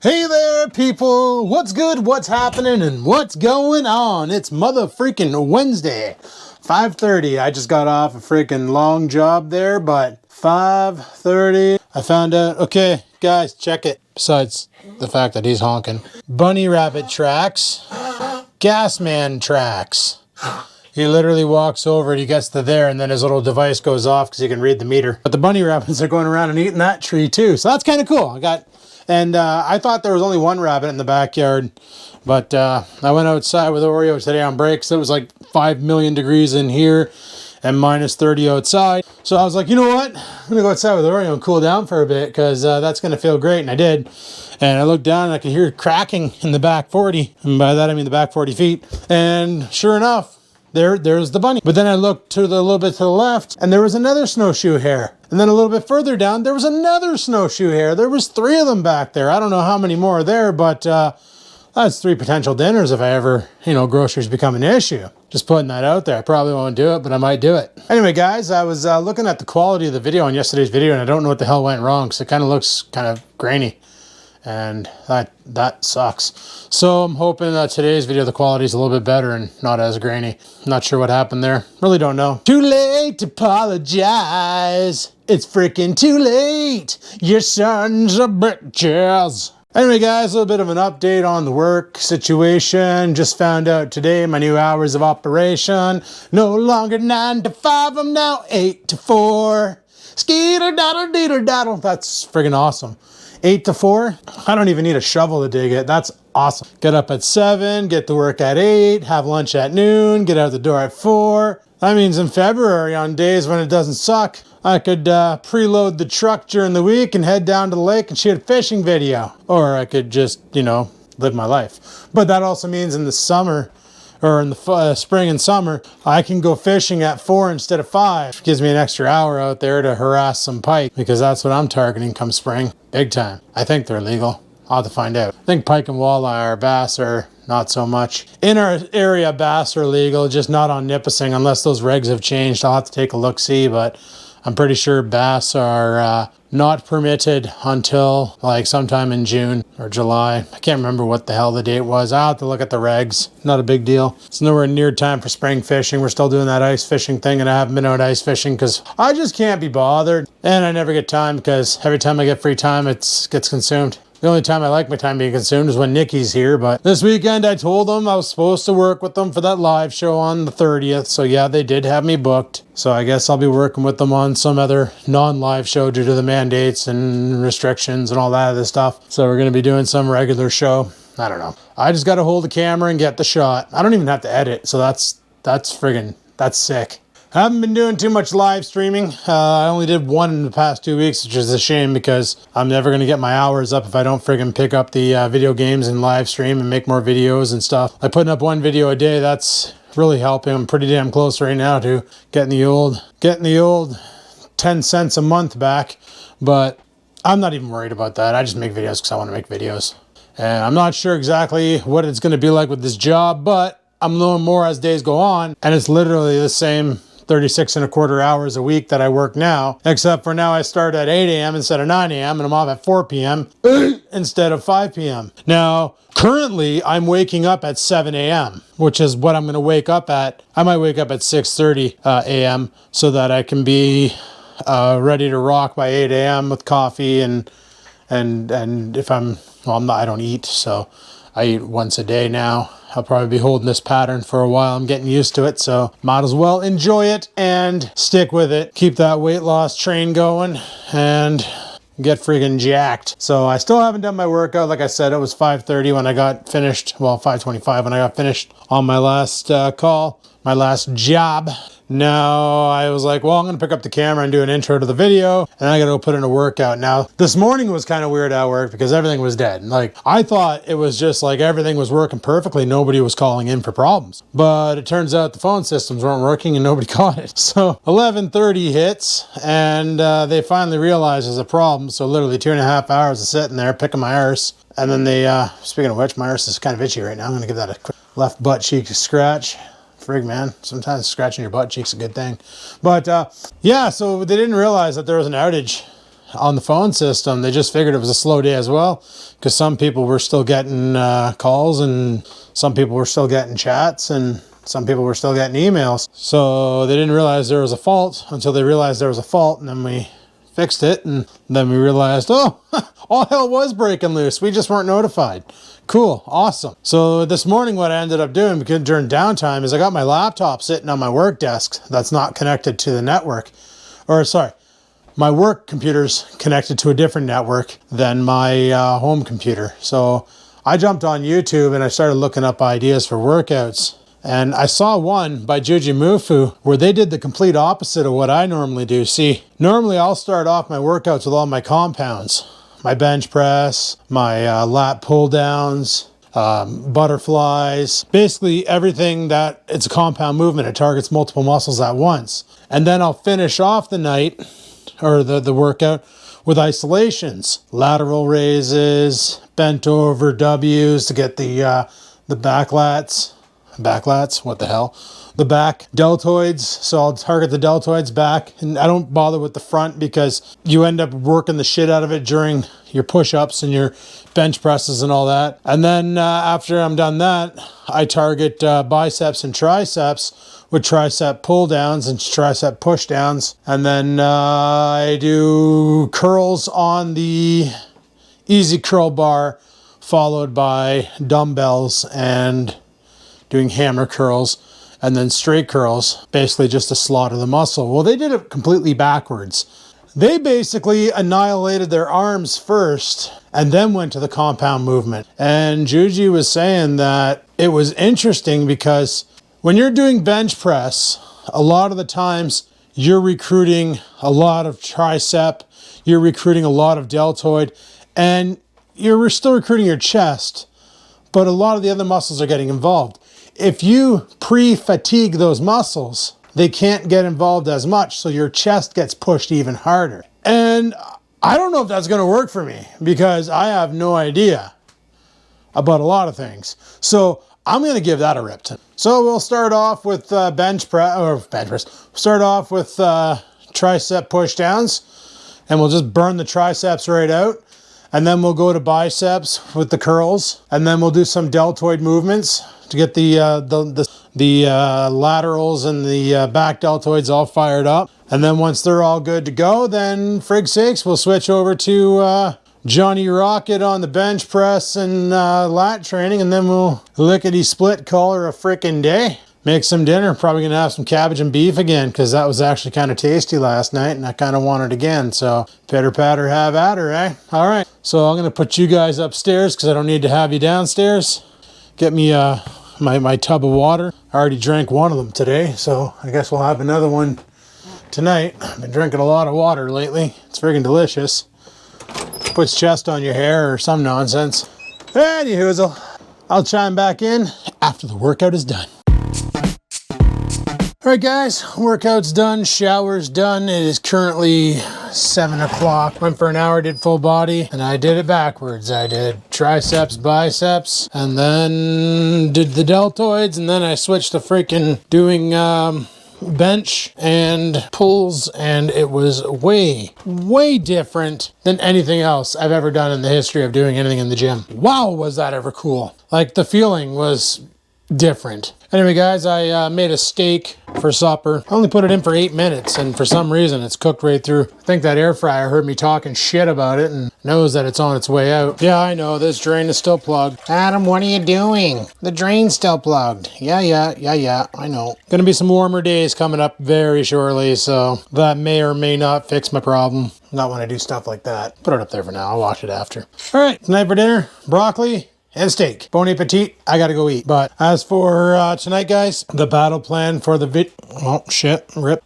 Hey there, people! What's good, what's happening, and what's going on? It's mother freaking Wednesday, 5:30. I just got off a freaking long job there, but 5:30, I found out, okay, guys, check it. Besides the fact that he's honking. Bunny rabbit tracks, gas man tracks. He literally walks over and he gets to there and then his little device goes off because he can read the meter. But the bunny rabbits are going around and eating that tree too. So that's kind of cool. I thought there was only one rabbit in the backyard, but I went outside with Oreo today on break. So it was like 5 million degrees in here and minus 30 outside. So I was like, you know what? I'm going to go outside with Oreo and cool down for a bit because that's going to feel great. And I did. And I looked down and I could hear cracking in the back 40. And by that, I mean the back 40 feet. And sure enough, there's the bunny. But then I looked a little bit to the left and there was another snowshoe hare. And then a little bit further down, there was another snowshoe hare. There was 3 of them back there. I don't know how many more are there, but that's 3 potential dinners if I ever, groceries become an issue. Just putting that out there. I probably won't do it, but I might do it. Anyway, guys, I was looking at the quality of the video on yesterday's video and I don't know what the hell went wrong because it kind of looks kind of grainy. And that sucks. So I'm hoping that today's video, the quality is a little bit better and not as grainy. Not sure what happened there. Really don't know. Too late to apologize. It's freaking too late. Your sons are bitches. Anyway, guys, a little bit of an update on the work situation. Just found out today my new hours of operation. No longer 9 to 5, I'm now 8 to 4. Skeeter daddle deedle daddle. That's friggin' awesome. 8 to 4, I don't even need a shovel to dig it. That's awesome. Get up at 7, get to work at 8, have lunch at noon, get out the door at 4. That means in February, on days when it doesn't suck, I could preload the truck during the week and head down to the lake and shoot a fishing video. Or I could just, live my life. But that also means in the summer, or in the spring and summer, I can go fishing at 4 instead of 5. It gives me an extra hour out there to harass some pike because that's what I'm targeting come spring. Big time. I think they're legal. I'll have to find out. I think pike and walleye or bass are not so much. In our area, bass are legal, just not on Nipissing unless those regs have changed. I'll have to take a look-see, but I'm pretty sure bass are not permitted until like sometime in June or July. I can't remember what the hell the date was. I'll have to look at the regs. Not a big deal. It's nowhere near time for spring fishing. We're still doing that ice fishing thing and I haven't been out ice fishing because I just can't be bothered. And I never get time because every time I get free time, it gets consumed. The only time I like my time being consumed is when Nikki's here, but this weekend I told them I was supposed to work with them for that live show on the 30th, so yeah, they did have me booked. So I guess I'll be working with them on some other non-live show due to the mandates and restrictions and all that other stuff. So we're going to be doing some regular show. I don't know. I just got to hold the camera and get the shot. I don't even have to edit, so that's sick. I haven't been doing too much live streaming. I only did one in the past 2 weeks, which is a shame because I'm never going to get my hours up if I don't friggin' pick up the video games and live stream and make more videos and stuff. Like putting up one video a day, that's really helping. I'm pretty damn close right now to getting the old 10 cents a month back. But I'm not even worried about that. I just make videos because I want to make videos. And I'm not sure exactly what it's going to be like with this job, but I'm learning more as days go on. And it's literally the same 36 and a quarter hours a week that I work now, except for now I start at 8 a.m. instead of 9 a.m. and I'm off at 4 p.m. instead of 5 p.m. Now, currently I'm waking up at 7 a.m., which is what I'm going to wake up at. I might wake up at 6:30 a.m. so that I can be ready to rock by 8 a.m. with coffee and if I don't eat, so I eat once a day now. I'll probably be holding this pattern for a while. I'm getting used to it, so might as well enjoy it and stick with it. Keep that weight loss train going and get friggin' jacked. So I still haven't done my workout. Like I said, it was 5:30 when I got finished. Well, 5:25 when I got finished on my last call, my last job. Now I was like, well, I'm going to pick up the camera and do an intro to the video, and I got to go put in a workout. Now, this morning was kind of weird at work because everything was dead. Like, I thought it was just like everything was working perfectly. Nobody was calling in for problems. But it turns out the phone systems weren't working and nobody caught it. So 11:30 hits, and they finally realized there's a problem. So literally 2.5 hours of sitting there picking my arse. And then they, speaking of which, my arse is kind of itchy right now. I'm going to give that a quick left butt cheek scratch. Frig, man. Sometimes scratching your butt cheek's a good thing. But yeah, so they didn't realize that there was an outage on the phone system. They just figured it was a slow day as well, because some people were still getting calls, and some people were still getting chats, and some people were still getting emails. So they didn't realize there was a fault until they realized there was a fault, and then we fixed it, and then we realized, oh, all hell was breaking loose. We just weren't notified. Cool, awesome. So this morning what I ended up doing because during downtime is I got my laptop sitting on my work desk that's not connected to the network. Or sorry, my work computer's connected to a different network than my home computer. So I jumped on YouTube and I started looking up ideas for workouts. And I saw one by Juji Mufu where they did the complete opposite of what I normally do. See, normally I'll start off my workouts with all my compounds. My bench press, my lat pull downs, butterflies, basically everything that it's a compound movement. It targets multiple muscles at once. And then I'll finish off the night or the workout with isolations, lateral raises, bent over W's to get the back lats. Backlats, what the hell? The back deltoids, so I'll target the deltoids back, and I don't bother with the front because you end up working the shit out of it during your push-ups and your bench presses and all that. And then after I'm done that, I target biceps and triceps with tricep pull downs and tricep push downs. And then I do curls on the easy curl bar, followed by dumbbells and doing hammer curls, and then straight curls, basically just to slaughter the muscle. Well, they did it completely backwards. They basically annihilated their arms first and then went to the compound movement. And Juji was saying that it was interesting because when you're doing bench press, a lot of the times you're recruiting a lot of tricep, you're recruiting a lot of deltoid, and you're still recruiting your chest, but a lot of the other muscles are getting involved. If you pre-fatigue those muscles, they can't get involved as much, so your chest gets pushed even harder. And I don't know if that's going to work for me because I have no idea about a lot of things. So I'm going to give that a rip. So we'll start off with bench press. Start off with tricep push downs, and we'll just burn the triceps right out. And then we'll go to biceps with the curls, and then we'll do some deltoid movements to get the laterals and the back deltoids all fired up. And then once they're all good to go, then frig sakes, we'll switch over to Johnny Rocket on the bench press and lat training, and then we'll lickety split call her a frickin' day. Make some dinner. Probably gonna have some cabbage and beef again because that was actually kind of tasty last night and I kind of want it again. So pitter patter, have at her, eh? All right. So I'm gonna put you guys upstairs because I don't need to have you downstairs. Get me my tub of water. I already drank one of them today, so I guess we'll have another one tonight. I've been drinking a lot of water lately. It's friggin' delicious. Puts chest on your hair or some nonsense. Anywho, I'll chime back in after the workout is done. All right, guys, workout's done, shower's done. It is currently 7 o'clock. Went for an hour, did full body, and I did it backwards. I did triceps, biceps, and then did the deltoids, and then I switched to freaking doing bench and pulls, and it was way different than anything else I've ever done in the history of doing anything in the gym. Wow, was that ever cool. Like, the feeling was different. Anyway, guys, I made a steak for supper. I only put it in for 8 minutes, and for some reason, it's cooked right through. I think that air fryer heard me talking shit about it and knows that it's on its way out. Yeah, I know, this drain is still plugged. Adam, what are you doing? The drain's still plugged. Yeah, I know. Gonna be some warmer days coming up very shortly, so that may or may not fix my problem. Not when I do stuff like that. Put it up there for now, I'll wash it after. All right, tonight for dinner, broccoli and steak. Bon appetit, I gotta go eat. But as for tonight, guys, the battle plan for the oh, shit, rip.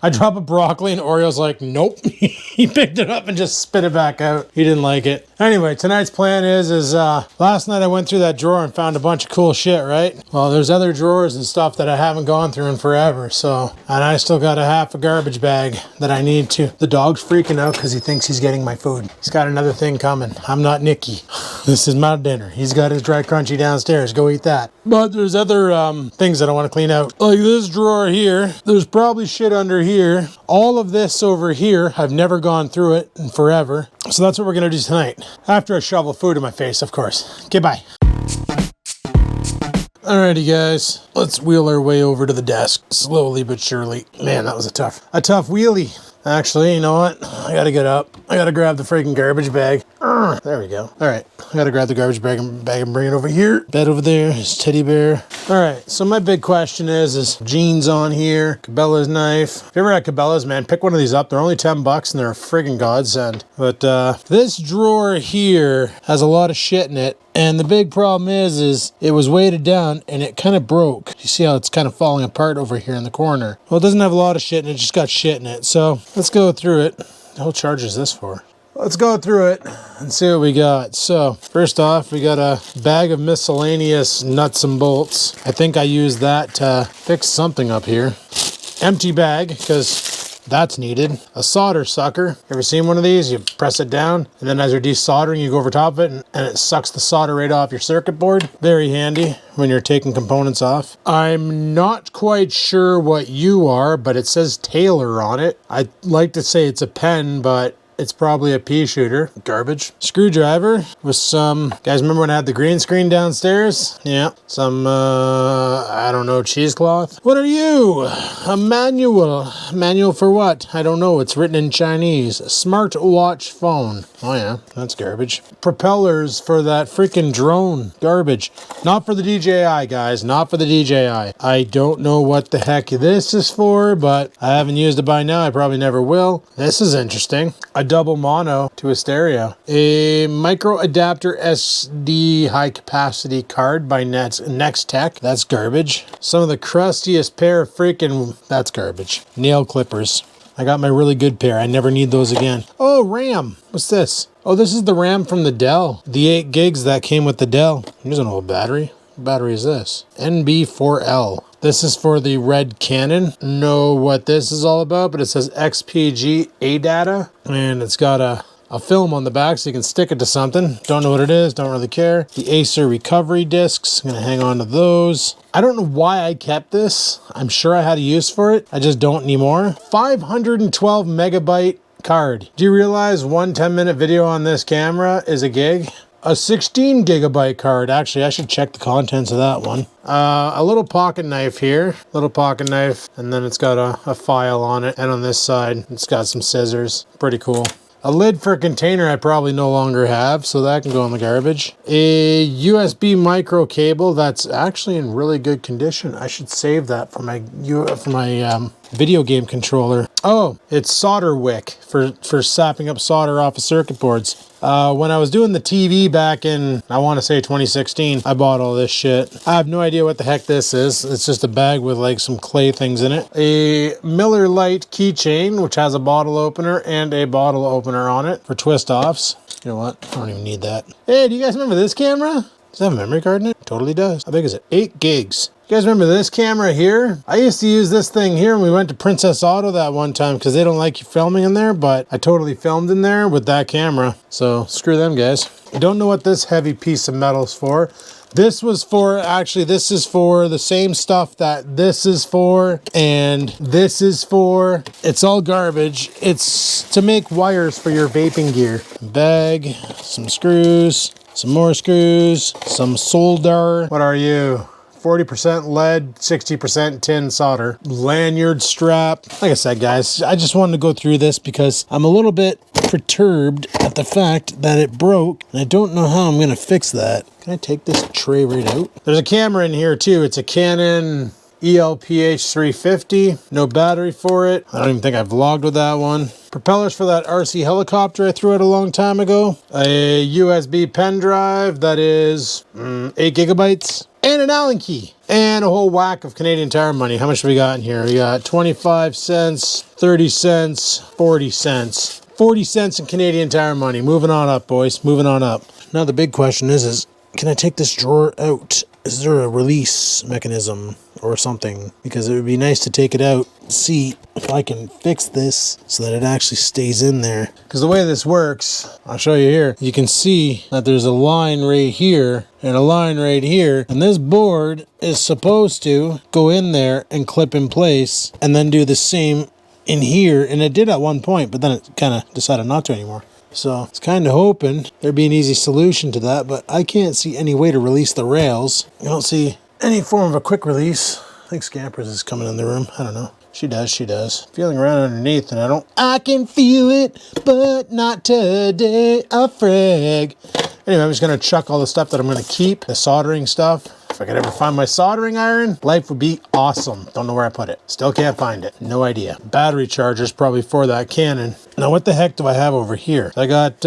I drop a broccoli and Oreo's like, nope. He picked it up and just spit it back out. He didn't like it. Anyway, tonight's plan is last night I went through that drawer and found a bunch of cool shit, right? Well, there's other drawers and stuff that I haven't gone through in forever, so. And I still got a half a garbage bag that I need to. The dog's freaking out because he thinks he's getting my food. He's got another thing coming. I'm not Nikki. This is my day. dinner. He's got his dry crunchy downstairs. Go eat that. But there's other things that I want to clean out. Like this drawer here. There's probably shit under here. All of this over here, I've never gone through it in forever. So that's what we're going to do tonight. After I shovel food in my face, of course. Okay, bye. Alrighty guys, let's wheel our way over to the desk, slowly but surely. Man, that was a tough wheelie. Actually, you know what? I gotta get up. I gotta grab the freaking garbage bag. There we go. Alright, I gotta grab the garbage bag and bring it over here. Bed over there, his teddy bear. Alright, so my big question is jeans on here, Cabela's knife. If you ever had Cabela's, man, pick one of these up. They're only $10 and they're a friggin' godsend. But this drawer here has a lot of shit in it. And the big problem is it was weighted down and it kind of broke. You see how it's kind of falling apart over here in the corner. Well, it doesn't have a lot of shit in it, just got shit in it. So let's go through it. How much charge is this for? Let's go through it and see what we got. So first off, we got a bag of miscellaneous nuts and bolts. I think I used that to fix something up here. Empty bag, because that's needed. A solder sucker. Ever seen one of these? You press it down, and then as you're desoldering, you go over top of it, and it sucks the solder right off your circuit board. Very handy when you're taking components off. I'm not quite sure what you are, but it says Taylor on it. I'd like to say it's a pen, but it's probably a pea shooter. Garbage. Screwdriver with some... Guys, remember when I had the green screen downstairs? Yeah. Some, I don't know, cheesecloth. What are you? A manual. Manual for what? I don't know. It's written in Chinese. Smartwatch phone. Oh yeah, that's garbage. Propellers for that freaking drone. Garbage. Not for the DJI, guys. Not for the DJI. I don't know what the heck this is for, but I haven't used it by now. I probably never will. This is interesting. A double mono to a stereo. A micro adapter SD high capacity card by Next Tech. That's garbage. Some of the crustiest pair of freaking... That's garbage. Nail clippers. I got my really good pair. I never need those again. Oh, RAM. What's this? Oh, this is the RAM from the Dell. The 8 gigs that came with the Dell. Here's an old battery. What battery is this? NB4L. This is for the red Canon. Know what this is all about, but it says XPG ADATA. And it's got a film on the back so you can stick it to something. Don't know what it is, don't really care. The Acer recovery discs, I'm gonna hang on to those. I don't know why I kept this. I'm sure I had a use for it. I just don't anymore. 512 megabyte card. Do you realize one 10-minute video on this camera is a gig? A 16 gigabyte card. Actually, I should check the contents of that one. A little pocket knife here. Little pocket knife. And then it's got a file on it. And on this side, it's got some scissors. Pretty cool. A lid for a container I probably no longer have, so that can go in the garbage. A USB micro cable that's actually in really good condition. I should save that for my video game controller. Oh, it's solder wick for sapping up solder off of circuit boards. When I was doing the TV back in, I want to say 2016, I bought all this shit. I have no idea what the heck this is. It's just a bag with like some clay things in it. A Miller Lite keychain, which has a bottle opener and a bottle opener on it for twist offs. You know what? I don't even need that. Hey, do you guys remember this camera? Does it have a memory card in it? Totally does. How big is it? 8 gigs. You guys remember this camera here? I used to use this thing here when we went to Princess Auto that one time because they don't like you filming in there, but I totally filmed in there with that camera. So screw them guys. I don't know what this heavy piece of metal is for. This was for, actually this is for the same stuff that this is for and this is for. It's all garbage. It's to make wires for your vaping gear. Bag, some screws, some more screws, some solder. What are you? 40% lead, 60% tin solder. Lanyard strap. Like I said, guys, I just wanted to go through this because I'm a little bit perturbed at the fact that it broke, and I don't know how I'm going to fix that. Can I take this tray right out? There's a camera in here, too. It's a Canon ELPH 350. No battery for it. I don't even think I vlogged with that one. Propellers for that RC helicopter I threw out a long time ago. A USB pen drive that is 8 gigabytes. And an Allen key. And a whole whack of Canadian Tire money. How much do we got in here? We got 25 cents, 30 cents, 40 cents. 40 cents in Canadian Tire money. Moving on up, boys. Moving on up. Now the big question is can I take this drawer out? Is there a release mechanism? or something, because it would be nice to take it out, see if I can fix this so that it actually stays in there. Because the way this works, I'll show you here, you can see that there's a line right here and a line right here, and this board is supposed to go in there and clip in place and then do the same in here, and it did at one point, but then it kind of decided not to anymore. So it's kind of hoping there'd be an easy solution to that, but I can't see any way to release the rails. I don't see any form of a quick release. I think Scampers is coming in the room. I don't know. She does. Feeling around underneath, and I can feel it, but not today, a frig. Anyway, I'm just going to chuck all the stuff that I'm going to keep, the soldering stuff. If I could ever find my soldering iron, life would be awesome. Don't know where I put it. Still can't find it. No idea. Battery charger's probably for that Canon. Now, what the heck do I have over here? I got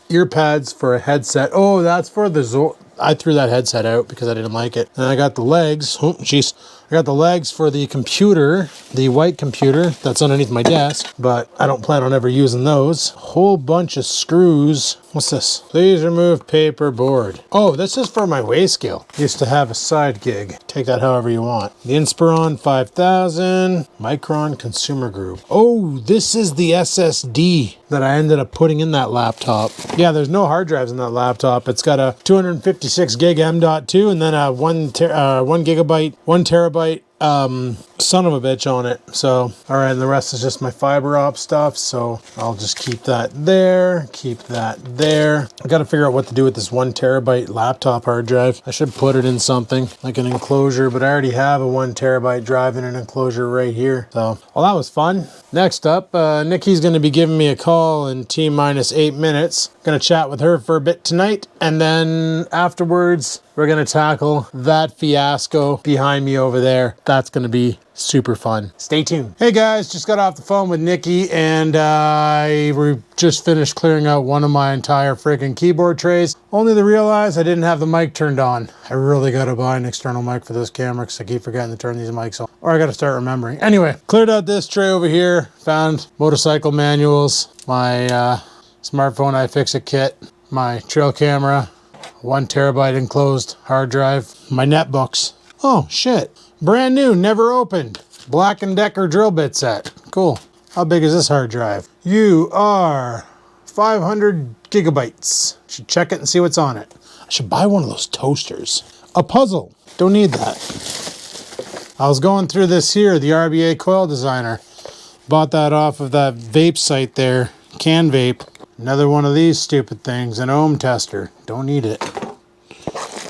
ear pads for a headset. Oh, that's for the I threw that headset out because I didn't like it. And I got the legs. Oh, jeez. I got the legs for the computer, the white computer that's underneath my desk, but I don't plan on ever using those. Whole bunch of screws. What's this? Please remove paper board. Oh, this is for my weigh scale. Used to have a side gig. Take that however you want. The Inspiron 5000, Micron Consumer Group. Oh, this is the SSD that I ended up putting in that laptop. Yeah, there's no hard drives in that laptop. It's got a 256 gig M.2 and then a 1 terabyte son of a bitch on it. So, all right, and the rest is just my fiber op stuff. So I'll just keep that there, keep that there. I got to figure out what to do with this 1 terabyte laptop hard drive. I should put it in something like an enclosure, but I already have a 1 terabyte drive in an enclosure right here. So, well, that was fun. Next up, Nikki's going to be giving me a call in T-minus 8 minutes. Going to chat with her for a bit tonight, and then afterwards we're going to tackle that fiasco behind me over there. That's going to be super fun. Stay tuned. Hey guys, just got off the phone with Nikki, and we just finished clearing out one of my entire freaking keyboard trays, only to realize I didn't have the mic turned on. I really got to buy an external mic for this camera because I keep forgetting to turn these mics on, or I got to start remembering. Anyway, cleared out this tray over here, found motorcycle manuals, my smartphone iFixit kit, my trail camera, 1 terabyte enclosed hard drive, my netbooks. Oh shit, brand new, never opened, Black & Decker drill bit set. Cool. How big is this hard drive? You are 500 gigabytes. Should check it and see what's on it. I should buy one of those toasters. A puzzle. Don't need that. I was going through this here, the RBA Coil Designer. Bought that off of that vape site there, Can Vape. Another one of these stupid things, an ohm tester. Don't need it.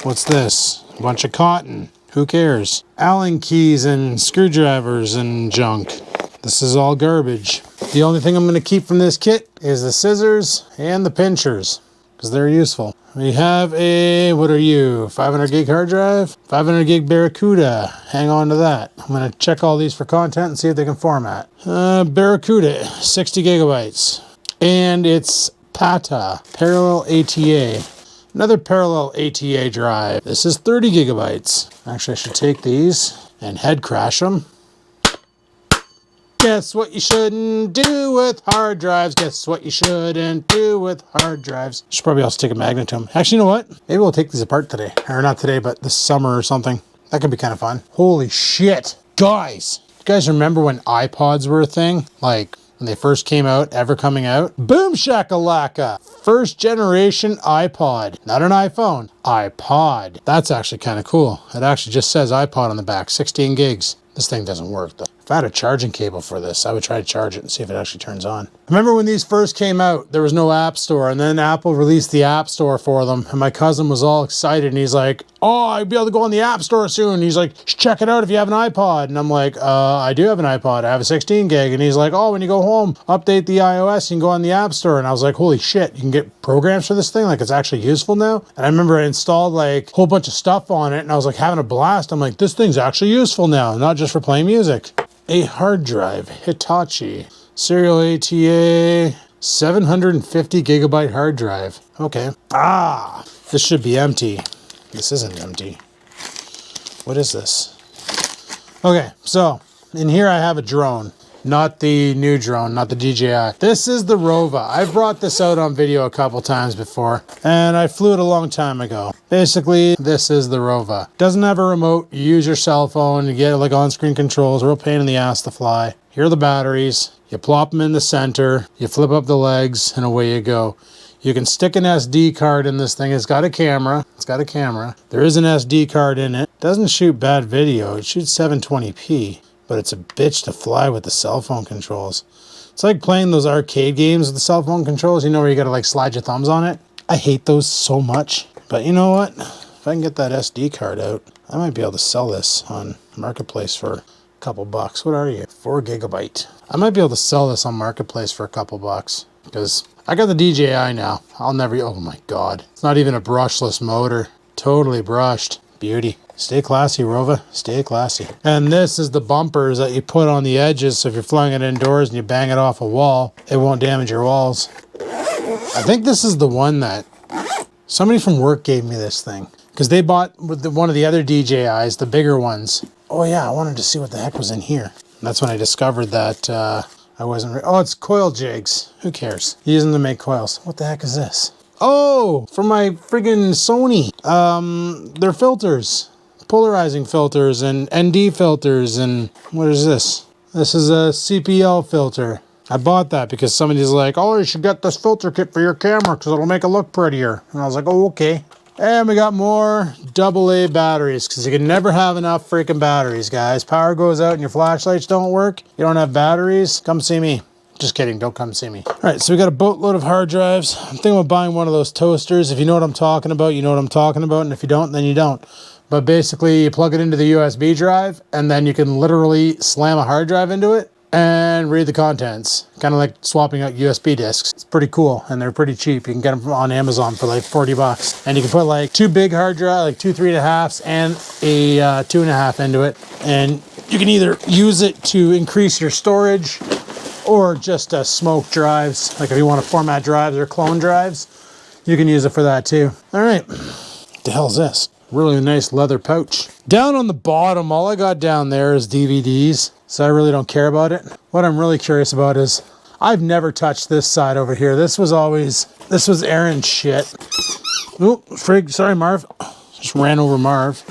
What's this? A bunch of cotton. Who cares? Allen keys and screwdrivers and junk. This is all garbage. The only thing I'm going to keep from this kit is the scissors and the pinchers, because they're useful. We have a, what are you, 500 gig hard drive? 500 gig Barracuda. Hang on to that. I'm going to check all these for content and see if they can format. Barracuda, 60 gigabytes. And it's PATA, Parallel ATA. Another Parallel ATA drive. This is 30 gigabytes. Actually, I should take these and head crash them. Guess what you shouldn't do with hard drives. Guess what you shouldn't do with hard drives. Should probably also take a magnet to them. Actually, you know what? Maybe we'll take these apart today. Or not today, but this summer or something. That could be kind of fun. Holy shit. Guys, you guys remember when iPods were a thing? Like, when they first came out, ever coming out? Boom shakalaka! First generation iPod. Not an iPhone. iPod. That's actually kind of cool. It actually just says iPod on the back. 16 gigs. This thing doesn't work though. If I had a charging cable for this, I would try to charge it and see if it actually turns on. Remember when these first came out, there was no app store, and then Apple released the app store for them, and my cousin was all excited, and he's like, oh, I'll be able to go on the app store soon. He's like, check it out if you have an iPod. And I'm like, I do have an iPod. I have a 16 gig. And he's like, oh, when you go home, update the iOS, you can go on the app store. And I was like, holy shit, you can get programs for this thing? Like, it's actually useful now? And I remember I installed like a whole bunch of stuff on it, and I was like having a blast. I'm like, this thing's actually useful now, not just for playing music. A hard drive, Hitachi, serial ATA, 750 gigabyte hard drive. Okay. This should be empty. This isn't empty. What is this? Okay, so in here I have a drone. Not the new drone, not the DJI. This is the Rova. I've brought this out on video a couple times before, and I flew it a long time ago. Basically, this is the Rova. Doesn't have a remote. You use your cell phone. You get like on-screen controls. Real pain in the ass to fly. Here are the batteries. You plop them in the center. You flip up the legs, and away you go. You can stick an SD card in this thing. It's got a camera. It's got a camera. There is an SD card in it. Doesn't shoot bad video. It shoots 720p. But it's a bitch to fly with the cell phone controls. It's like playing those arcade games with the cell phone controls, you know, where you gotta like slide your thumbs on it. I hate those so much. But you know what? If I can get that SD card out, I might be able to sell this on Marketplace for a couple bucks. What are you? 4 gigabyte. I might be able to sell this on Marketplace for a couple bucks. Because I got the DJI now. I'll never, oh my God. It's not even a brushless motor. Totally brushed. Beauty. Stay classy, Rova. Stay classy. And this is the bumpers that you put on the edges. So if you're flying it indoors and you bang it off a wall, it won't damage your walls. I think this is the one that somebody from work gave me this thing. Because they bought with one of the other DJIs, the bigger ones. Oh yeah, I wanted to see what the heck was in here. And that's when I discovered that I wasn't... Oh, it's coil jigs. Who cares? Using them to make coils. What the heck is this? Oh, for my friggin' Sony. They're filters. Polarizing filters and ND filters, and what is this? This is a CPL filter. I bought that because somebody's like, oh, you should get this filter kit for your camera because it'll make it look prettier. And I was like, oh, okay. And we got more AA batteries because you can never have enough freaking batteries, guys. Power goes out and your flashlights don't work. You don't have batteries. Come see me. Just kidding, don't come see me. All right, so we got a boatload of hard drives. I'm thinking about buying one of those toasters. If you know what I'm talking about, you know what I'm talking about. And if you don't, then you don't. But basically, you plug it into the USB drive, and then you can literally slam a hard drive into it and read the contents. Kind of like swapping out USB discs. It's pretty cool, and they're pretty cheap. You can get them on Amazon for like 40 bucks. And you can put like 2 big hard drives, like 2 3.5s, and a 2.5 into it. And you can either use it to increase your storage, or just smoke drives. Like if you want to format drives or clone drives, you can use it for that too. All right, what the hell is this? Really nice leather pouch. Down on the bottom, all I got down there is DVDs, so I really don't care about it. What I'm really curious about is, I've never touched this side over here. This was Aaron's shit. Oop, frig, sorry Marv. Just ran over Marv.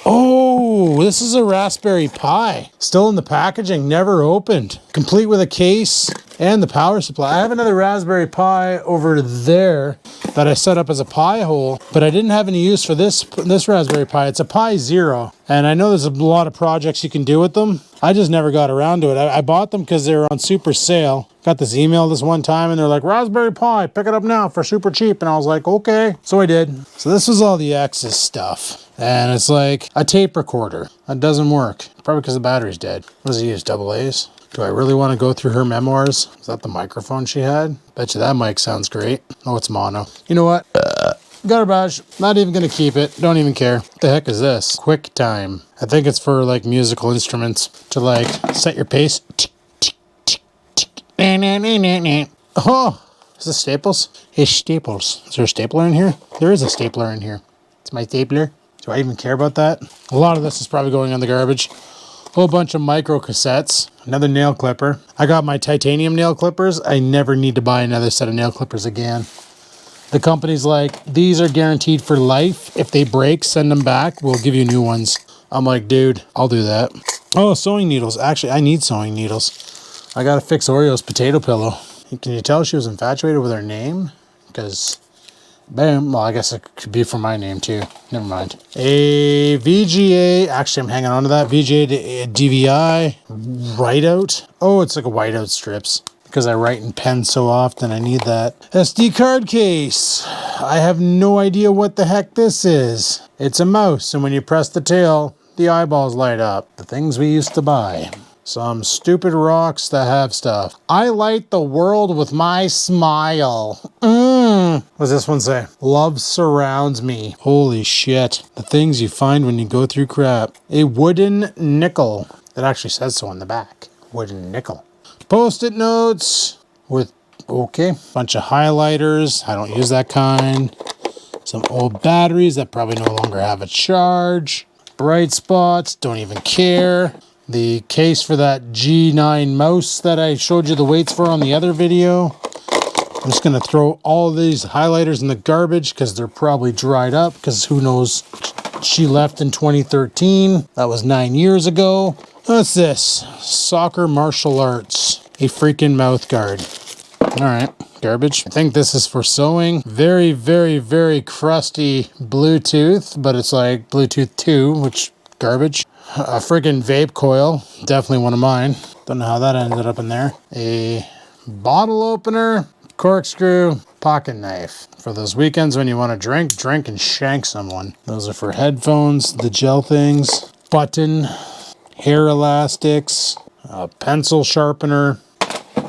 Oh, this is a Raspberry Pi. Still in the packaging, never opened. Complete with a case and the power supply. I have another Raspberry Pi over there that I set up as a Pi hole, but I didn't have any use for this Raspberry Pi. It's a Pi Zero, and I know there's a lot of projects you can do with them. I just never got around to it. I bought them because they were on super sale. Got this email this one time, and they're like, Raspberry Pi, pick it up now for super cheap. And I was like, okay. So I did. So this was all the X's stuff. And it's like a tape recorder. That doesn't work. Probably because the battery's dead. What does he use, AA's? Do I really want to go through her memoirs? Is that the microphone she had? Bet you that mic sounds great. Oh, it's mono. You know what? Garbage. Not even going to keep it. Don't even care. What the heck is this? QuickTime. I think it's for like musical instruments to like set your pace. Oh, is this Staples? Hey, Staples. Is there a stapler in here? There is a stapler in here. It's my stapler. Do I even care about that? A lot of this is probably going on the garbage. Whole bunch of micro cassettes. Another nail clipper. I got my titanium nail clippers. I never need to buy another set of nail clippers again. The company's like, these are guaranteed for life. If they break, send them back. We'll give you new ones. I'm like, dude, I'll do that. Oh, sewing needles. Actually, I need sewing needles. I gotta fix Oreo's potato pillow. Can you tell she was infatuated with her name? Because, bam, well, I guess it could be for my name too. Never mind. A VGA, actually I'm hanging on to that. VGA to DVI, whiteout. Oh, it's like a whiteout strips. Because I write in pen so often, I need that. SD card case. I have no idea what the heck this is. It's a mouse, and when you press the tail, the eyeballs light up. The things we used to buy. Some stupid rocks that have stuff. I light the world with my smile. What does this one say? Love surrounds me. Holy shit. The things you find when you go through crap. A wooden nickel. It actually says so on the back. Wooden nickel. Post-it notes with, okay, bunch of highlighters. I don't use that kind. Some old batteries that probably no longer have a charge. Bright spots. Don't even care. the case for that G9 mouse that I showed you the weights for on the other video. I'm just going to throw all of these highlighters in the garbage because they're probably dried up, because who knows, she left in 2013. That was 9 years ago. What's this? Soccer martial arts. A freaking mouth guard. All right, garbage. I think this is for sewing. Very, very, very crusty Bluetooth, but it's like Bluetooth 2, which garbage. A freaking vape coil. Definitely one of mine. Don't know how that ended up in there. A bottle opener. Corkscrew, pocket knife. For those weekends when you want to drink and shank someone. Those are for headphones, the gel things, button, hair elastics, a pencil sharpener,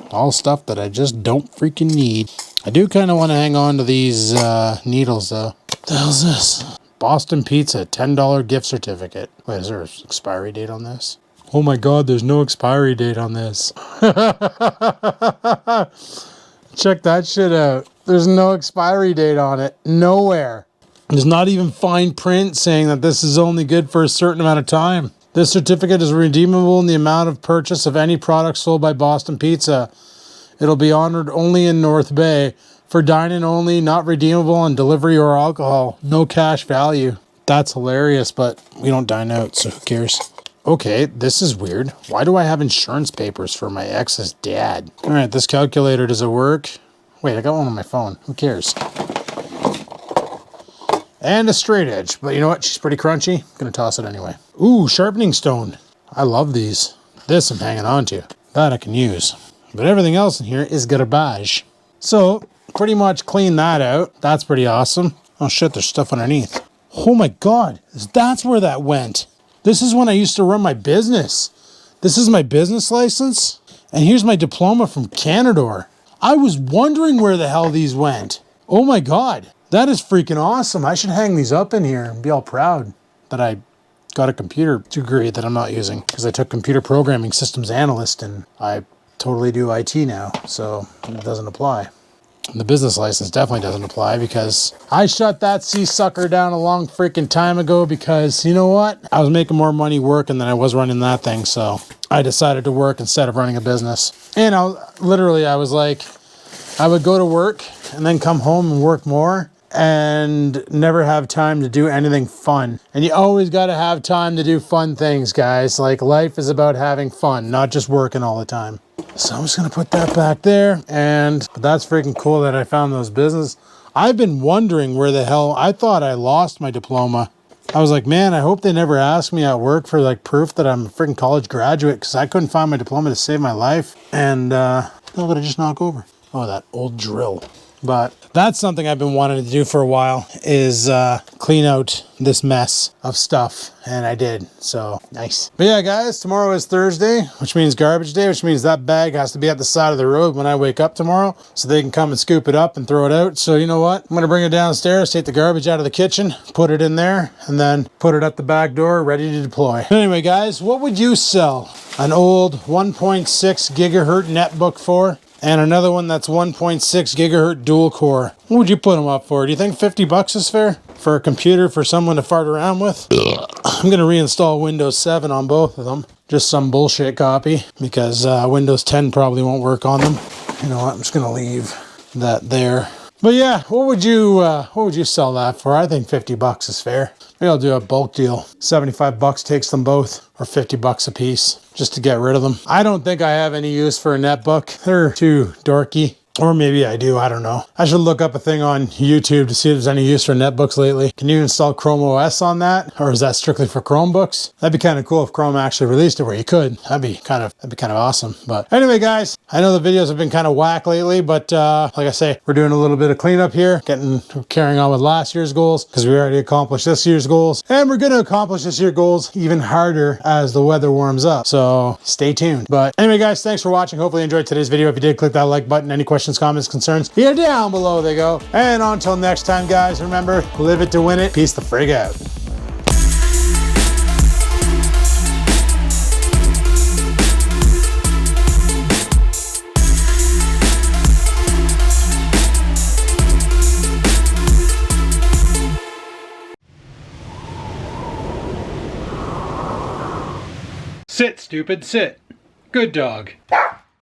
all stuff that I just don't freaking need. I do kind of want to hang on to these needles though. What the hell is this? Boston Pizza, $10 gift certificate. Wait, is there an expiry date on this? Oh my God, there's no expiry date on this. Check that shit out. There's no expiry date on it. Nowhere. There's not even fine print saying that this is only good for a certain amount of time. This certificate is redeemable in the amount of purchase of any product sold by Boston Pizza. It'll be honored only in North Bay. For dine-in only, not redeemable on delivery or alcohol. No cash value. That's hilarious, but we don't dine out, so who cares? Okay, this is weird. Why do I have insurance papers for my ex's dad? All right, this calculator, does it work? Wait, I got one on my phone. Who cares? And a straight edge. But you know what? She's pretty crunchy. I'm going to toss it anyway. Ooh, sharpening stone. I love these. This I'm hanging on to. That I can use. But everything else in here is garbage. So, pretty much clean that out. That's pretty awesome. Oh shit, there's stuff underneath. Oh my God. That's where that went. This is when I used to run my business. This is my business license. And here's my diploma from Canador. I was wondering where the hell these went. Oh my God. That is freaking awesome. I should hang these up in here and be all proud that I got a computer degree that I'm not using, because I took computer programming systems analyst and I totally do IT now. So it doesn't apply. The business license definitely doesn't apply because I shut that sea sucker down a long freaking time ago, because you know what? I was making more money working than I was running that thing. So I decided to work instead of running a business. And I was like, I would go to work and then come home and work more and never have time to do anything fun. And you always got to have time to do fun things, guys. Like, life is about having fun, not just working all the time. So I'm just going to put that back there. And that's freaking cool that I found those business. I've been wondering where the hell, I thought I lost my diploma. I was like, man, I hope they never ask me at work for like proof that I'm a freaking college graduate, because I couldn't find my diploma to save my life. And what did I just knock over? Oh, that old drill. But that's something I've been wanting to do for a while, is clean out this mess of stuff. And I did. So nice. But yeah, guys, tomorrow is Thursday, which means garbage day, which means that bag has to be at the side of the road when I wake up tomorrow so they can come and scoop it up and throw it out. So you know what? I'm going to bring it downstairs, take the garbage out of the kitchen, put it in there, and then put it at the back door ready to deploy. Anyway, guys, what would you sell an old 1.6 gigahertz netbook for? And another one that's 1.6 gigahertz dual core. What would you put them up for? Do you think 50 bucks is fair for a computer for someone to fart around with? I'm going to reinstall Windows 7 on both of them. Just some bullshit copy, because Windows 10 probably won't work on them. You know what? I'm just going to leave that there. But yeah, what would you sell that for? I think 50 bucks is fair. Maybe I'll do a bulk deal. 75 bucks takes them both, or 50 bucks a piece, just to get rid of them. I don't think I have any use for a netbook. They're too dorky. Or maybe I do, I don't know. I should look up a thing on YouTube to see if there's any use for netbooks lately. Can you install Chrome OS on that? Or is that strictly for Chromebooks? That'd be kind of cool if Chrome actually released it where you could. That'd be kind of awesome. But anyway, guys, I know the videos have been kind of whack lately, but like I say, we're doing a little bit of cleanup here, carrying on with last year's goals, because we already accomplished this year's goals. And we're going to accomplish this year's goals even harder as the weather warms up. So stay tuned. But anyway, guys, thanks for watching. Hopefully you enjoyed today's video. If you did, click that like button. Any questions, comments, concerns, here down below they go. And until next time, guys, remember, live it to win it. Peace the frig out. Sit, stupid, sit. Good dog.